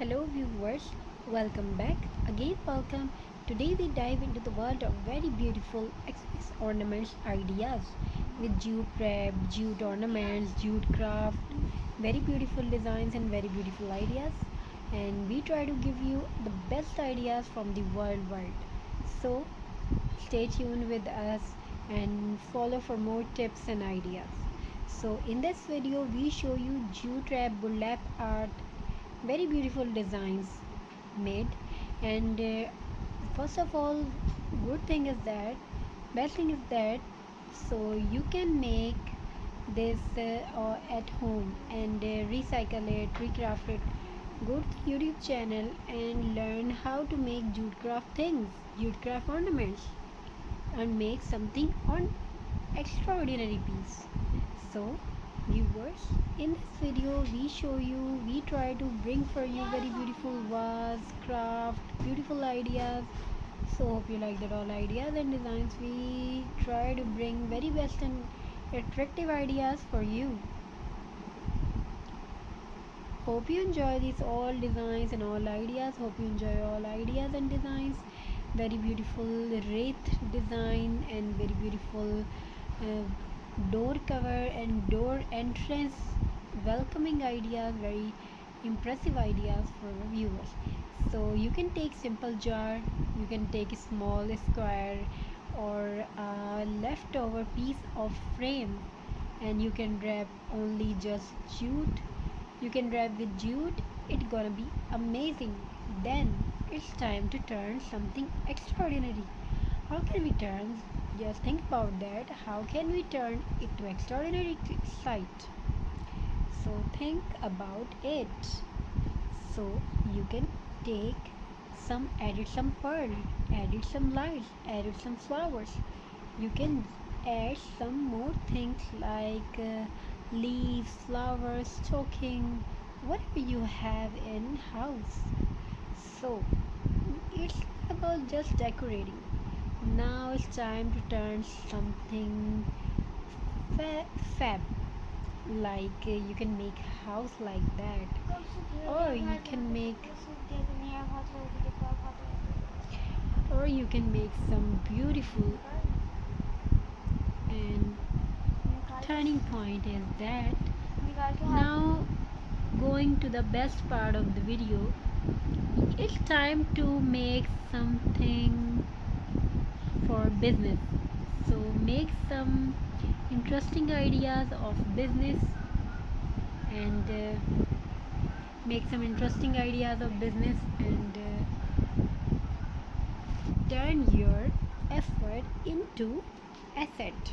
Hello viewers, welcome back. Again welcome. Today we dive into the world of very beautiful Xmas ornaments ideas with jute wrap, jute ornaments, jute craft, very beautiful designs and very beautiful ideas. And we try to give you the best ideas from the world. So stay tuned with us and follow for more tips and ideas. So in this video we show you jute wrap burlap art, very beautiful designs made. And first of all, good thing is that best thing is that so you can make this at home and recycle it, recraft it. Go to the YouTube channel and learn how to make jute craft things, jute craft ornaments, and make something on extraordinary piece. So viewers, in this video we try to bring for you very beautiful vase, craft, beautiful ideas. So hope you like that all ideas and designs. We try to bring very best and attractive ideas for you. Hope you enjoy these all designs and all ideas. Hope you enjoy all ideas and designs. Very beautiful wreath design and very beautiful uh, door cover and door entrance, welcoming ideas, very impressive ideas for viewers. So you can take simple jar, you can take a small square or a leftover piece of frame, and you can wrap only just jute. You can wrap with jute, it's gonna be amazing. Then it's time to turn something extraordinary. How can we turn? Just think about that. How can we turn it to extraordinary sight? So think about it. So you can take some, added some pearl, added some lights, added some flowers. You can add some more things like leaves, flowers, stocking, whatever you have in house. So it's about just decorating. Now it's time to turn something fab, like you can make house like that, or you can make some beautiful. And turning point is that now going to the best part of the video, it's time to make something for business. So make some interesting ideas of business and make some interesting ideas of business and turn your effort into asset.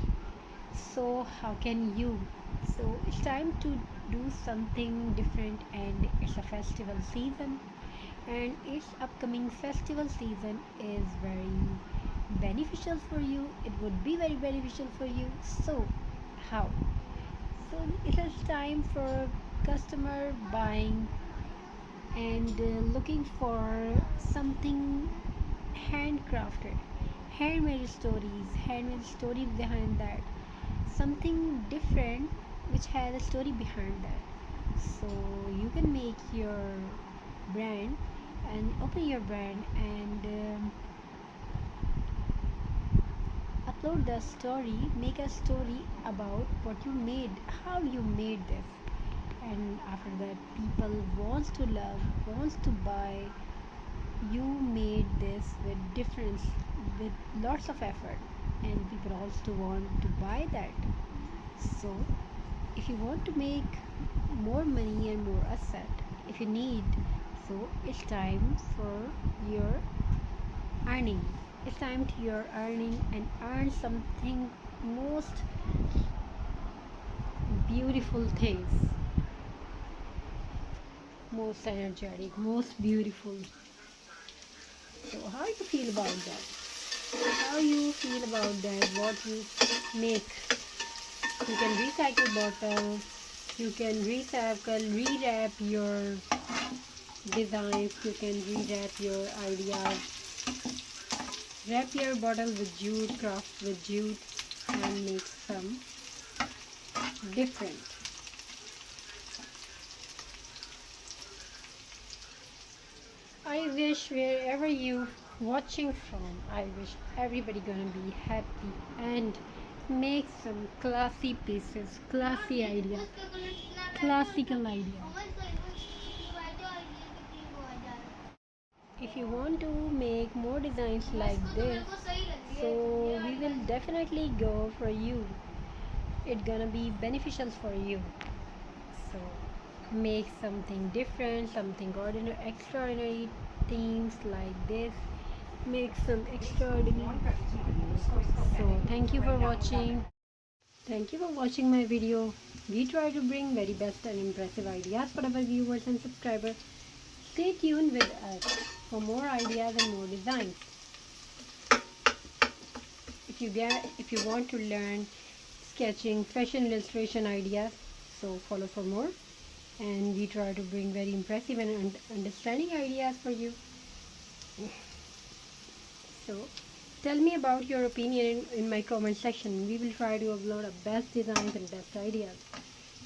So how can you? So it's time to do something different, and it's a festival season, and its upcoming festival season is very beneficial for you. It would be very beneficial for you. So how? So it is time for customer buying and looking for something handcrafted, handmade stories behind that, something different which has a story behind that. So you can make your brand and open your brand and upload the story, make a story about what you made, how you made this, and after that people wants to love, wants to buy. You made this with difference, with lots of effort, and people also want to buy that. So if you want to make more money and more asset, if you need, so it's time for your earning. It's time to your earning and earn something most beautiful things, most energetic, most beautiful. So how you feel about that? How you feel about that? What you make? You can recycle bottle. You can recycle, rewrap your designs. You can rewrap your ideas. Wrap your bottle with jute, craft with jute, and make some different. I wish wherever you watching from, I wish everybody gonna be happy and make some classy pieces, classy idea, classical idea. If you want to make more designs like this, so we will definitely go for you. It's gonna be beneficial for you. So make something different, something ordinary, extraordinary themes like this. Make some extraordinary. So thank you for watching. Thank you for watching my video. We try to bring very best and impressive ideas for our viewers and subscribers. Stay tuned with us for more ideas and more designs. If you want to learn sketching, fashion illustration ideas, so follow for more. And we try to bring very impressive and understanding ideas for you. So tell me about your opinion in my comment section. We will try to upload our best designs and best ideas.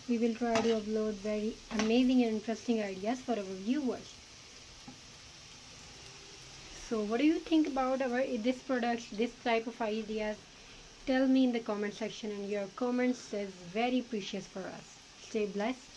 We will try to upload very amazing and interesting ideas for our viewers. So what do you think about this product, this type of ideas? Tell me in the comment section, and your comments is very precious for us. Stay blessed.